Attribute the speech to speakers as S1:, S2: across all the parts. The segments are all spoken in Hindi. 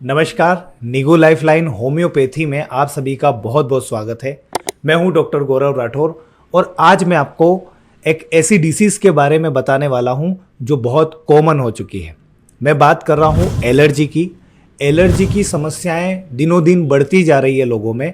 S1: नमस्कार, निगो लाइफलाइन होम्योपैथी में आप सभी का बहुत बहुत स्वागत है। मैं हूं डॉक्टर गौरव राठौर और आज मैं आपको एक ऐसी डिसीज के बारे में बताने वाला हूं जो बहुत कॉमन हो चुकी है। मैं बात कर रहा हूं एलर्जी की। एलर्जी की समस्याएं दिनों दिन बढ़ती जा रही है लोगों में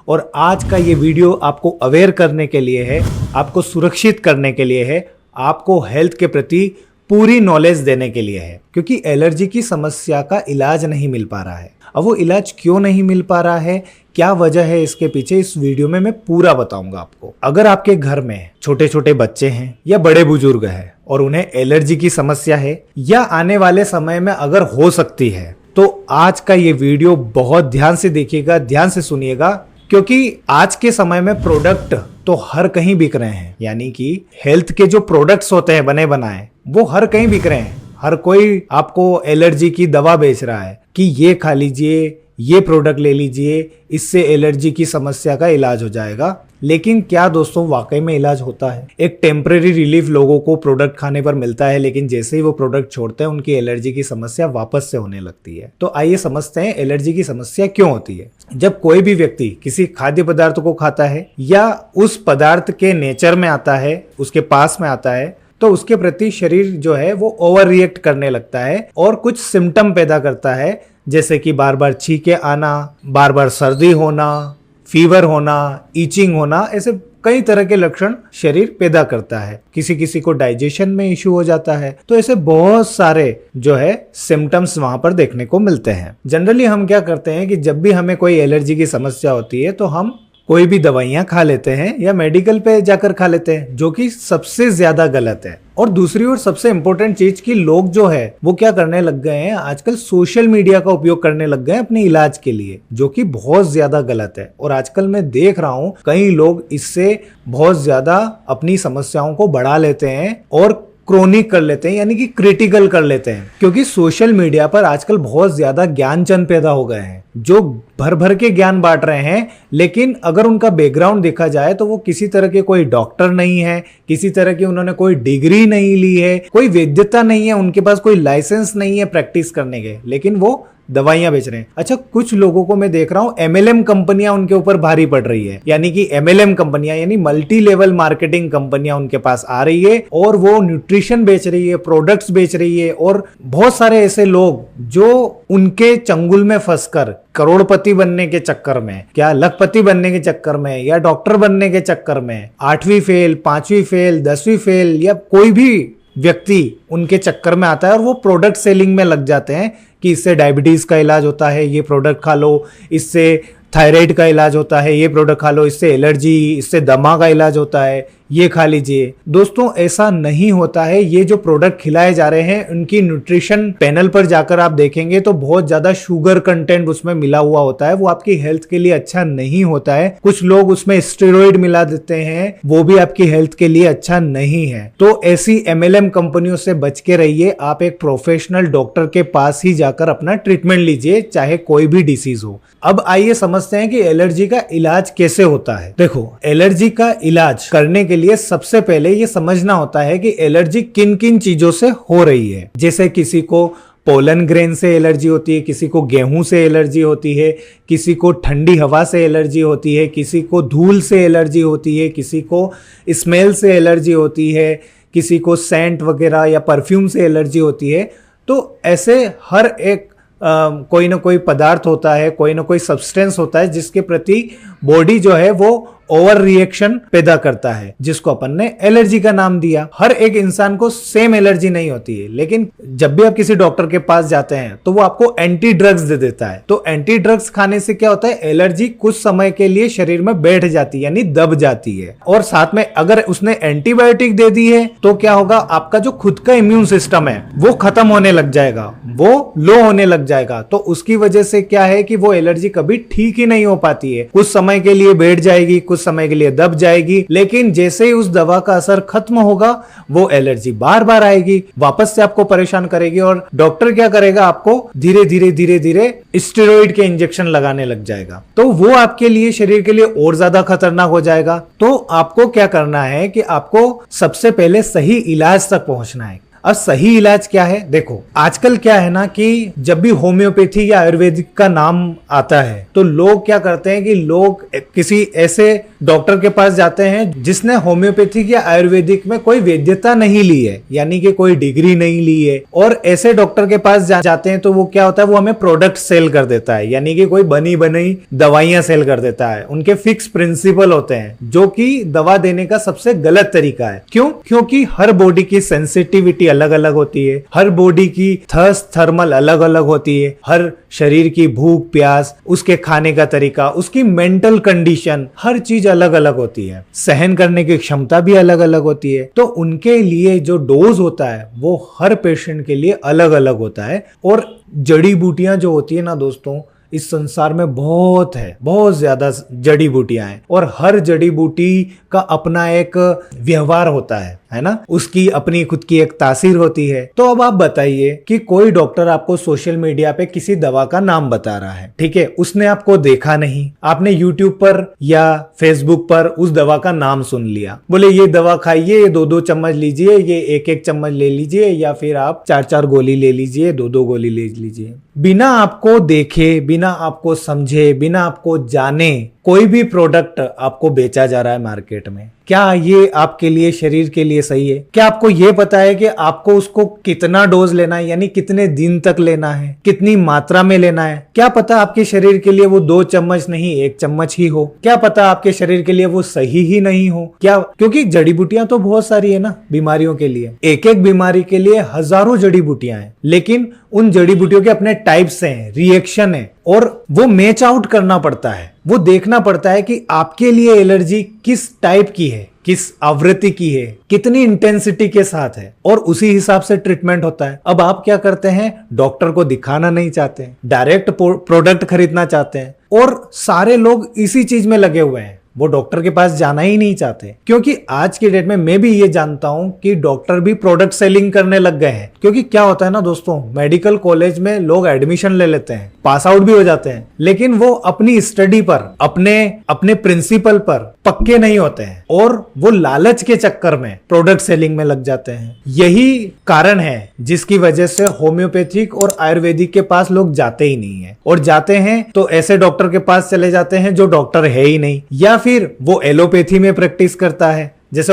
S1: और आज का ये वीडियो आपको अवेयर करने के लिए है, आपको सुरक्षित करने के लिए है, आपको हेल्थ के प्रति पूरी नॉलेज देने के लिए है, क्योंकि एलर्जी की समस्या का इलाज नहीं मिल पा रहा है। अब वो इलाज क्यों नहीं मिल पा रहा है, क्या वजह है इसके पीछे, इस वीडियो में मैं पूरा बताऊंगा आपको। अगर आपके घर में छोटे छोटे बच्चे हैं या बड़े बुजुर्ग हैं और उन्हें एलर्जी की समस्या है या आने वाले समय में अगर हो सकती है, तो आज का ये वीडियो बहुत ध्यान से देखिएगा, ध्यान से सुनिएगा, क्योंकि आज के समय में प्रोडक्ट तो हर कहीं बिक रहे हैं। यानी कि हेल्थ के जो प्रोडक्ट्स होते हैं बने बनाए, वो हर कहीं बिक रहे हैं। हर कोई आपको एलर्जी की दवा बेच रहा है कि ये खा लीजिए, ये प्रोडक्ट ले लीजिए, इससे एलर्जी की समस्या का इलाज हो जाएगा। लेकिन क्या दोस्तों वाकई में इलाज होता है? एक टेम्परेरी रिलीफ लोगों को प्रोडक्ट खाने पर मिलता है, लेकिन जैसे ही वो प्रोडक्ट छोड़ते हैं उनकी एलर्जी की समस्या वापस से होने लगती है। तो आइए समझते हैं एलर्जी की समस्या क्यों होती है। जब कोई भी व्यक्ति किसी खाद्य पदार्थ को खाता है या उस पदार्थ के नेचर में आता है, उसके पास में आता है, तो उसके प्रति शरीर जो है वो ओवर रिएक्ट करने लगता है और कुछ सिम्टम पैदा करता है, जैसे कि बार बार छींके आना, बार बार सर्दी होना, फीवर होना, ईचिंग होना, ऐसे कई तरह के लक्षण शरीर पैदा करता है। किसी किसी को डाइजेशन में इश्यू हो जाता है। तो ऐसे बहुत सारे जो है सिम्टम्स वहां पर देखने को मिलते हैं। जनरली हम क्या करते हैं कि जब भी हमें कोई एलर्जी की समस्या होती है तो हम कोई भी दवाइयां खा लेते हैं या मेडिकल पे जाकर खा लेते हैं, जो कि सबसे ज्यादा गलत है। और दूसरी ओर सबसे इंपॉर्टेंट चीज कि लोग जो है वो क्या करने लग गए हैं, आजकल सोशल मीडिया का उपयोग करने लग गए हैं अपने इलाज के लिए, जो कि बहुत ज्यादा गलत है। और आजकल मैं देख रहा हूं कई लोग इससे बहुत ज्यादा अपनी समस्याओं को बढ़ा लेते हैं और क्रोनिक कर लेते हैं, यानी कि क्रिटिकल कर लेते हैं। क्योंकि सोशल मीडिया पर आजकल बहुत ज्यादा ज्ञानचंद पैदा हो गए हैं जो भर भर के ज्ञान बांट रहे हैं, लेकिन अगर उनका बैकग्राउंड देखा जाए तो वो किसी तरह के कोई डॉक्टर नहीं है, किसी तरह की उन्होंने कोई डिग्री नहीं ली है, कोई वैधता नहीं है, उनके पास कोई लाइसेंस नहीं है प्रैक्टिस करने के, लेकिन वो दवाइयां बेच रहे हैं। अच्छा, कुछ लोगों को मैं देख रहा हूं एमएलएम कंपनियां उनके ऊपर भारी पड़ रही है। यानी कि एमएलएम कंपनियां यानी मल्टी लेवल मार्केटिंग कंपनियां उनके पास आ रही है और वो न्यूट्रिशन बेच रही है, प्रोडक्ट्स बेच रही है। और बहुत सारे ऐसे लोग जो उनके चंगुल में फंसकर करोड़पति बनने के चक्कर में, क्या लखपति बनने के चक्कर में या डॉक्टर बनने के चक्कर में 8वीं फेल, 5वीं फेल, 10वीं फेल या कोई भी व्यक्ति उनके चक्कर में आता है और वो प्रोडक्ट सेलिंग में लग जाते हैं कि इससे डायबिटीज का इलाज होता है, ये प्रोडक्ट खा लो, इससे थायराइड का इलाज होता है, ये प्रोडक्ट खा लो, इससे एलर्जी, इससे दमा का इलाज होता है, ये खा लीजिए। दोस्तों ऐसा नहीं होता है। ये जो प्रोडक्ट खिलाए जा रहे हैं उनकी न्यूट्रिशन पैनल पर जाकर आप देखेंगे तो बहुत ज्यादा शुगर कंटेंट उसमें मिला हुआ होता है, वो आपकी हेल्थ के लिए अच्छा नहीं होता है। कुछ लोग उसमें स्टेरॉइड मिला देते हैं, वो भी आपकी हेल्थ के लिए अच्छा नहीं है। तो ऐसी एमएलएम कंपनियों से बच के रहिए। आप एक प्रोफेशनल डॉक्टर के पास ही जाकर अपना ट्रीटमेंट लीजिए, चाहे कोई भी डिसीज हो। अब आइए समझते हैं कि एलर्जी का इलाज कैसे होता है। देखो, एलर्जी का इलाज करने के लिए सबसे पहले ये समझना होता है कि एलर्जी किन किन चीजों से हो रही है। जैसे किसी को पोलन ग्रेन से एलर्जी होती है, किसी को गेहूं से एलर्जी होती है, किसी को ठंडी हवा से एलर्जी होती है, किसी को धूल से एलर्जी होती है, किसी को स्मेल से एलर्जी होती है, किसी को सेंट वगैरह या परफ्यूम से एलर्जी होती है। तो ऐसे हर एक कोई ना कोई पदार्थ होता है, कोई ना कोई सब्सटेंस होता है जिसके प्रति बॉडी जो है वो ओवर रिएक्शन पैदा करता है, जिसको अपन ने एलर्जी का नाम दिया। हर एक इंसान को सेम एलर्जी नहीं होती है, लेकिन जब भी आप किसी डॉक्टर के पास जाते हैं तो वो आपको एंटी ड्रग्स दे देता है। तो एंटी ड्रग्स खाने से क्या होता है, एलर्जी कुछ समय के लिए शरीर में बैठ जाती है, यानी दब जाती है। और साथ में अगर उसने एंटीबायोटिक दे दी है तो क्या होगा, आपका जो खुद का इम्यून सिस्टम है वो खत्म होने लग जाएगा, वो लो होने लग जाएगा। तो उसकी वजह से क्या है कि वो एलर्जी कभी ठीक ही नहीं हो पाती है। कुछ समय के लिए बैठ जाएगी, कुछ समय के लिए दब जाएगी, लेकिन जैसे ही उस दवा का असर खत्म होगा वो एलर्जी बार बार आएगी, वापस से आपको परेशान करेगी। और डॉक्टर क्या करेगा, आपको धीरे धीरे धीरे धीरे स्टेरॉइड के इंजेक्शन लगाने लग जाएगा। तो वो आपके लिए, शरीर के लिए और ज्यादा खतरनाक हो जाएगा। तो आपको क्या करना है कि आपको सबसे पहले सही इलाज तक पहुंचना है। अब सही इलाज क्या है? देखो आजकल क्या है ना कि जब भी होम्योपैथी या आयुर्वेदिक का नाम आता है तो लोग क्या करते हैं कि लोग किसी ऐसे डॉक्टर के पास जाते हैं जिसने होम्योपैथिक या आयुर्वेदिक में कोई वैद्यता नहीं ली है, यानी कि कोई डिग्री नहीं ली है, और ऐसे डॉक्टर के पास जाते हैं तो वो क्या होता है, वो हमें प्रोडक्ट सेल कर देता है, यानी कि कोई बनी बनाई दवाइयां सेल कर देता है। उनके फिक्स प्रिंसिपल होते हैं जो कि दवा देने का सबसे गलत तरीका है। क्यों? क्योंकि हर बॉडी की सेंसिटिविटी अलग अलग होती है, हर बॉडी की थर्स्ट थर्मल अलग अलग होती है, हर शरीर की भूख प्यास, उसके खाने का तरीका, उसकी मेंटल कंडीशन, हर चीज अलग अलग होती है, सहन करने की क्षमता भी अलग अलग होती है। तो उनके लिए जो डोज होता है वो हर पेशेंट के लिए अलग अलग होता है। और जड़ी बूटियां जो होती है ना दोस्तों, इस संसार में बहुत है, बहुत ज्यादा जड़ी बूटियां हैं, और हर जड़ी बूटी का अपना एक व्यवहार होता है ना, उसकी अपनी खुद की एक तासीर होती है। तो अब आप बताइए कि कोई डॉक्टर आपको सोशल मीडिया पे किसी दवा का नाम बता रहा है, ठीक है, उसने आपको देखा नहीं, आपने यूट्यूब पर या फेसबुक पर उस दवा का नाम सुन लिया, बोले ये दवा खाइए, ये 2-2 चम्मच लीजिए, ये 1-1 चम्मच ले लीजिए, या फिर आप 4-4 गोली ले लीजिए, 2-2 गोली ले लीजिए। बिना आपको देखे, बिना आपको समझे, बिना आपको जाने कोई भी प्रोडक्ट आपको बेचा जा रहा है मार्केट में। क्या ये आपके लिए, शरीर के लिए सही है? क्या आपको ये पता है कि आपको उसको कितना डोज लेना है, यानी कितने दिन तक लेना है, कितनी मात्रा में लेना है? क्या पता आपके शरीर के लिए वो 2 चम्मच नहीं 1 चम्मच ही हो? क्या पता आपके शरीर के लिए वो सही ही नहीं हो? क्या? क्योंकि जड़ी बूटियां तो बहुत सारी है ना बीमारियों के लिए, एक एक बीमारी के लिए हजारों जड़ी बूटियां हैं, लेकिन उन जड़ी बूटियों के अपने टाइप्स हैं, रिएक्शन है, और वो मैच आउट करना पड़ता है। वो देखना पड़ता है कि आपके लिए एलर्जी किस टाइप की है, किस आवृत्ति की है, कितनी इंटेंसिटी के साथ है, और उसी हिसाब से ट्रीटमेंट होता है। अब आप क्या करते हैं, डॉक्टर को दिखाना नहीं चाहते, डायरेक्ट प्रोडक्ट खरीदना चाहते हैं, और सारे लोग इसी चीज में लगे हुए हैं, वो डॉक्टर के पास जाना ही नहीं चाहते। क्योंकि आज की डेट में मैं भी ये जानता हूं कि डॉक्टर भी प्रोडक्ट सेलिंग करने लग गए हैं। क्योंकि क्या होता है ना दोस्तों, मेडिकल कॉलेज में लोग एडमिशन ले लेते हैं, पास आउट भी हो जाते हैं, लेकिन वो अपनी स्टडी पर, अपने प्रिंसिपल पर पक्के नहीं होते हैं, और वो लालच के चक्कर में प्रोडक्ट सेलिंग में लग जाते हैं। यही कारण है जिसकी वजह से होम्योपैथिक और आयुर्वेदिक के पास लोग जाते ही नहीं है, और जाते हैं तो ऐसे डॉक्टर के पास चले जाते हैं जो डॉक्टर है ही नहीं, या फिर वो एलोपैथी में प्रैक्टिस करता है। जैसे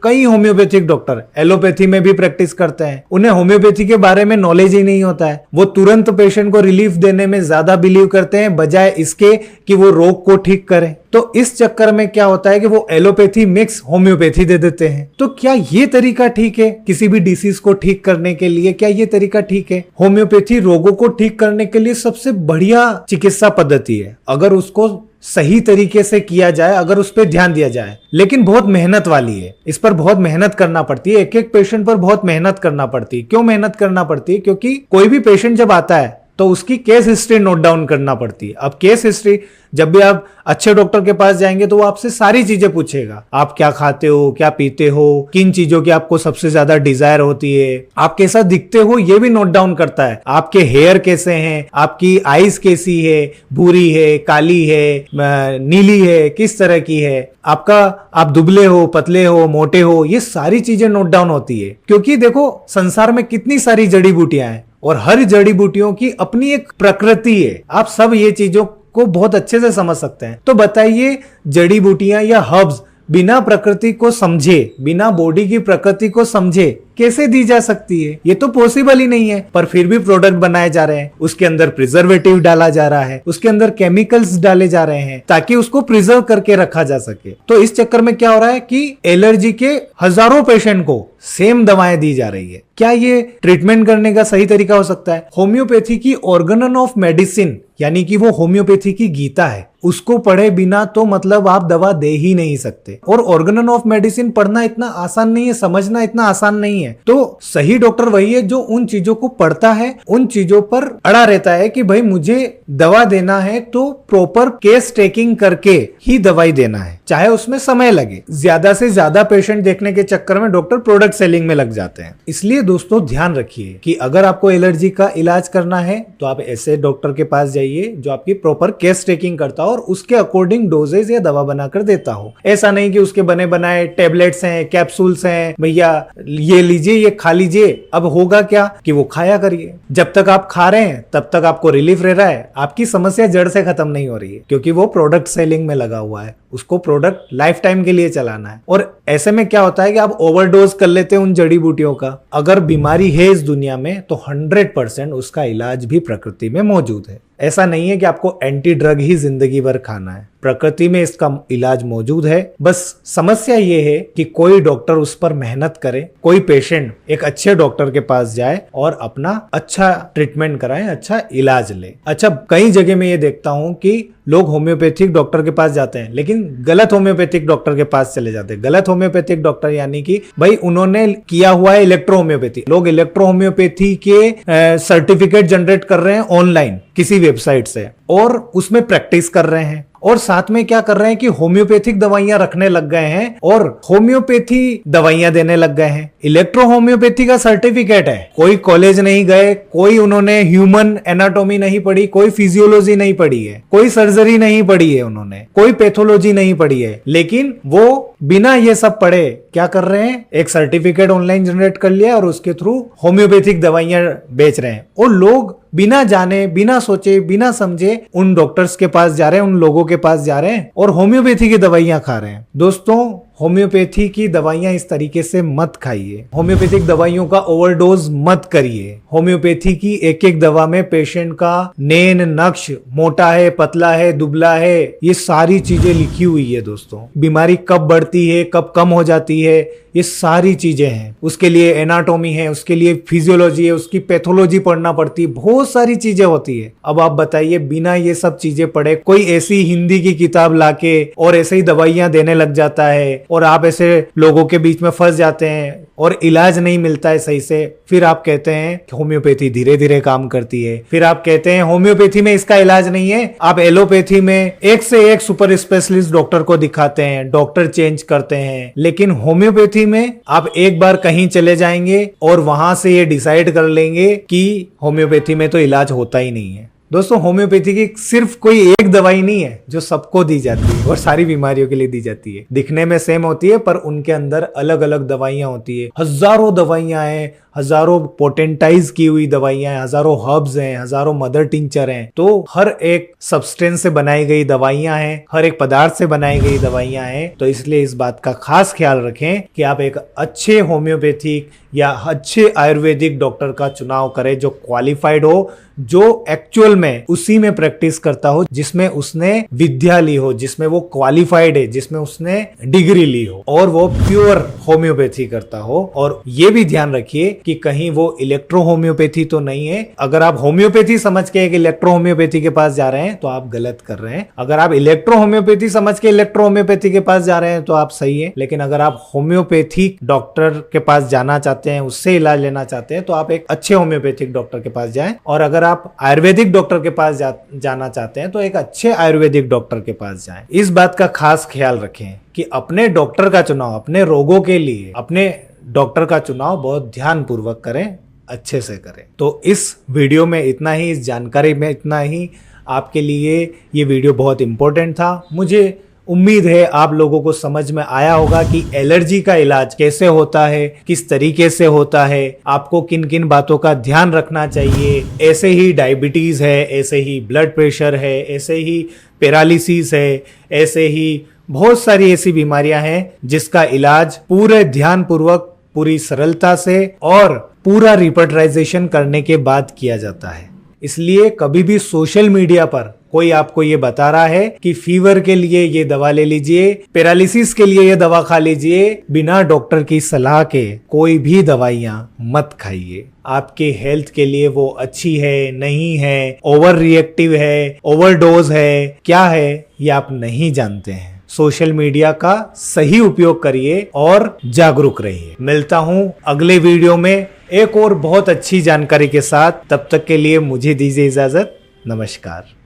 S1: कई होम्योपैथिक डॉक्टर एलोपैथी में भी प्रैक्टिस करते हैं, उन्हें होम्योपैथी के बारे में नॉलेज ही नहीं होता है। वो तुरंत पेशेंट को रिलीफ देने में ज्यादा बिलीव करते हैं बजाय इसके कि वो रोग को ठीक करें। तो इस चक्कर में क्या होता है कि वो एलोपैथी मिक्स होम्योपैथी दे देते हैं। तो क्या ये तरीका ठीक है किसी भी डिसीज को ठीक करने के लिए? क्या ये तरीका ठीक है? होम्योपैथी रोगों को ठीक करने के लिए सबसे बढ़िया चिकित्सा पद्धति है, अगर उसको सही तरीके से किया जाए, अगर उस पर ध्यान दिया जाए, लेकिन बहुत मेहनत वाली है, इस पर बहुत मेहनत करना पड़ती है, एक एक पेशेंट पर बहुत मेहनत करना पड़ती है। क्यों मेहनत करना पड़ती है? क्योंकि कोई भी पेशेंट जब आता है तो उसकी केस हिस्ट्री नोट डाउन करना पड़ती है। अब केस हिस्ट्री, जब भी आप अच्छे डॉक्टर के पास जाएंगे तो वो आपसे सारी चीजें पूछेगा, आप क्या खाते हो, क्या पीते हो, किन चीजों की आपको सबसे ज्यादा डिजायर होती है, आप कैसा दिखते हो ये भी नोट डाउन करता है, आपके हेयर कैसे हैं, आपकी आईज कैसी है, भूरी है, काली है, नीली है, किस तरह की है, आप दुबले हो, पतले हो, मोटे हो, ये सारी चीजें नोट डाउन होती है। क्योंकि देखो संसार में कितनी सारी जड़ी बूटियां हैं, और हर जड़ी बूटियों की अपनी एक प्रकृति है। आप सब ये चीजों को बहुत अच्छे से समझ सकते हैं। तो बताइए, जड़ी बूटियां या हर्ब्स बिना प्रकृति को समझे, बिना बॉडी की प्रकृति को समझे कैसे दी जा सकती है? ये तो पॉसिबल ही नहीं है। पर फिर भी प्रोडक्ट बनाए जा रहे हैं, उसके अंदर प्रिजर्वेटिव डाला जा रहा है, उसके अंदर केमिकल्स डाले जा रहे हैं ताकि उसको प्रिजर्व करके रखा जा सके। तो इस चक्कर में क्या हो रहा है कि एलर्जी के हजारों पेशेंट को सेम दवाएं दी जा रही है। क्या ये ट्रीटमेंट करने का सही तरीका हो सकता है? होम्योपैथी की ऑर्गेनन ऑफ मेडिसिन, यानी कि वो होम्योपैथी की गीता है, उसको पढ़े बिना तो मतलब आप दवा दे ही नहीं सकते। और ऑर्गेनन ऑफ मेडिसिन पढ़ना इतना आसान नहीं है, समझना इतना आसान नहीं है। तो सही डॉक्टर वही है जो उन चीजों को पढ़ता है, उन चीजों पर अड़ा रहता है कि भाई मुझे दवा देना है तो प्रॉपर केस टेकिंग करके ही दवाई देना है, चाहे उसमें समय लगे। ज्यादा से ज्यादा पेशेंट देखने के चक्कर में डॉक्टर प्रोडक्ट सेलिंग में लग जाते हैं। इसलिए दोस्तों ध्यान रखिए कि अगर आपको एलर्जी का इलाज करना है तो आप ऐसे डॉक्टर के पास जाइए जो आपकी प्रॉपर केस टेकिंग करता हो और उसके अकॉर्डिंग डोजेज या दवा बनाकर देता हो। ऐसा नहीं कि उसके बने बनाए टैबलेट्स हैं, कैप्सूल्स हैं, भैया ये लीजिए, ये खा लीजिए। अब होगा क्या कि वो खाया करिए। जब तक आप खा रहे हैं तब तक आपको रिलीफ रह रहा है, आपकी समस्या जड़ से खत्म नहीं हो रही है, क्योंकि वो प्रोडक्ट सेलिंग में लगा हुआ है। उसको प्रोडक्ट लाइफ टाइम के लिए चलाना है। और ऐसे में क्या होता है कि आप ओवरडोज कर लेते हैं उन जड़ी बूटियों का। अगर बीमारी है इस दुनिया में तो 100% उसका इलाज भी प्रकृति में मौजूद है। ऐसा नहीं है कि आपको एंटी ड्रग ही जिंदगी भर खाना है, प्रकृति में इसका इलाज मौजूद है। बस समस्या ये है कि कोई डॉक्टर उस पर मेहनत करे, कोई पेशेंट एक अच्छे डॉक्टर के पास जाए और अपना अच्छा ट्रीटमेंट कराए, अच्छा इलाज ले। अच्छा, कई जगह में ये देखता हूं कि लोग होम्योपैथिक डॉक्टर के पास जाते हैं लेकिन गलत होम्योपैथिक डॉक्टर के पास चले जाते हैं। गलत होम्योपैथिक डॉक्टर यानी कि भाई उन्होंने किया हुआ है इलेक्ट्रो होम्योपैथी। लोग इलेक्ट्रो होम्योपैथी के सर्टिफिकेट जनरेट कर रहे हैं ऑनलाइन किसी वेबसाइट से और उसमें प्रैक्टिस कर रहे हैं, और साथ में क्या कर रहे हैं कि होम्योपैथिक दवाइयां रखने लग गए हैं और होम्योपैथी दवाइयां देने लग गए हैं। इलेक्ट्रो होम्योपैथी का सर्टिफिकेट है, कोई कॉलेज नहीं गए, कोई उन्होंने ह्यूमन एनाटॉमी नहीं पढ़ी, कोई फिजियोलॉजी नहीं पढ़ी है, कोई सर्जरी नहीं पढ़ी है, उन्होंने कोई पैथोलॉजी नहीं पढ़ी है, लेकिन वो बिना ये सब पढ़े क्या कर रहे हैं, एक सर्टिफिकेट ऑनलाइन जनरेट कर लिया और उसके थ्रू होम्योपैथिक दवाइयां बेच रहे हैं। और लोग बिना जाने, बिना सोचे, बिना समझे उन डॉक्टर्स के पास जा रहे हैं, उन लोगों के पास जा रहे हैं और होम्योपैथी की दवाइयां खा रहे हैं। दोस्तों, होम्योपैथी की दवाइयां इस तरीके से मत खाइए, होम्योपैथिक दवाइयों का ओवरडोज मत करिए। होम्योपैथी की एक एक दवा में पेशेंट का नेन नक्श, मोटा है, पतला है, दुबला है, ये सारी चीजें लिखी हुई है। दोस्तों, बीमारी कब बढ़ती है, कब कम हो जाती है, ये सारी चीजें हैं। उसके लिए एनाटॉमी है, उसके लिए फिजियोलॉजी है, उसकी पैथोलॉजी पढ़ना पड़ती है, बहुत सारी चीजें होती है। अब आप बताइए, बिना ये सब चीजें पढ़े कोई ऐसी हिंदी की किताब लाके और ऐसे ही दवाइयां देने लग जाता है और आप ऐसे लोगों के बीच में फंस जाते हैं और इलाज नहीं मिलता है सही से। फिर आप कहते हैं कि होम्योपैथी धीरे धीरे काम करती है, फिर आप कहते हैं होम्योपैथी में इसका इलाज नहीं है। आप एलोपैथी में एक से एक सुपर स्पेशलिस्ट डॉक्टर को दिखाते हैं, डॉक्टर चेंज करते हैं, लेकिन होम्योपैथी में आप एक बार कहीं चले जाएंगे और वहां से ये डिसाइड कर लेंगे कि होम्योपैथी में तो इलाज होता ही नहीं है। दोस्तों, होम्योपैथी की सिर्फ कोई एक दवाई नहीं है जो सबको दी जाती है और सारी बीमारियों के लिए दी जाती है। दिखने में सेम होती है पर उनके अंदर अलग अलग दवाइयां होती है। हजारों दवाइयां हैं, हजारों पोटेंटाइज की हुई दवाइयां हैं, हजारों हर्ब्स हैं, हजारों मदर टिंचर हैं। तो हर एक सब्सटेंस से बनाई गई दवाइयां हैं, हर एक पदार्थ से बनाई गई दवाइयां हैं। तो इसलिए इस बात का खास ख्याल रखें कि आप एक अच्छे होम्योपैथिक या अच्छे आयुर्वेदिक डॉक्टर का चुनाव करें जो क्वालिफाइड हो, जो एक्चुअल में उसी में प्रैक्टिस करता हो, जिसमें उसने विद्या ली हो, जिसमें वो क्वालिफाइड है, जिसमें उसने डिग्री ली हो और वो प्योर होम्योपैथी करता हो। और ये भी ध्यान रखिए कि कहीं वो इलेक्ट्रो होम्योपैथी तो नहीं है। अगर आप होम्योपैथी समझ के एक इलेक्ट्रो होम्योपैथी के पास जा रहे हैं तो आप गलत कर रहे हैं। अगर आप इलेक्ट्रो होम्योपैथी समझ के इलेक्ट्रो होम्योपैथी के पास जा रहे हैं तो आप सही है। लेकिन अगर आप होम्योपैथिक डॉक्टर के पास जाना चाहते हैं, उससे इलाज लेना चाहते हैं, तो आप एक अच्छे होम्योपैथिक डॉक्टर के पास जाएं। और अगर आप आयुर्वेदिक डॉक्टर के पास जाना चाहते हैं तो एक अच्छे आयुर्वेदिक डॉक्टर के पास जाएं। इस बात का खास ख्याल रखें कि अपने डॉक्टर का चुनाव, अपने रोगों के लिए अपने डॉक्टर का चुनाव बहुत ध्यान पूर्वक करें, अच्छे से करें। तो इस वीडियो में इतना ही, इस जानकारी में इतना ही। आपके लिए ये वीडियो बहुत इंपॉर्टेंट था। मुझे उम्मीद है आप लोगों को समझ में आया होगा कि एलर्जी का इलाज कैसे होता है, किस तरीके से होता है, आपको किन किन बातों का ध्यान रखना चाहिए। ऐसे ही डायबिटीज है, ऐसे ही ब्लड प्रेशर है, ऐसे ही पैरालिसिस है, ऐसे ही बहुत सारी ऐसी बीमारियां हैं जिसका इलाज पूरे ध्यान पूर्वक, पूरी सरलता से और पूरा रिपर्टराइजेशन करने के बाद किया जाता है। इसलिए कभी भी सोशल मीडिया पर कोई आपको ये बता रहा है कि फीवर के लिए ये दवा ले लीजिए, पैरालिसिस के लिए ये दवा खा लीजिए, बिना डॉक्टर की सलाह के कोई भी दवाइयां मत खाइए। आपके हेल्थ के लिए वो अच्छी है, नहीं है, ओवर रिएक्टिव है, ओवरडोज है, क्या है ये आप नहीं जानते हैं। सोशल मीडिया का सही उपयोग करिए और जागरूक रहिए। मिलता हूं अगले वीडियो में एक और बहुत अच्छी जानकारी के साथ। तब तक के लिए मुझे दीजिए इजाजत। नमस्कार।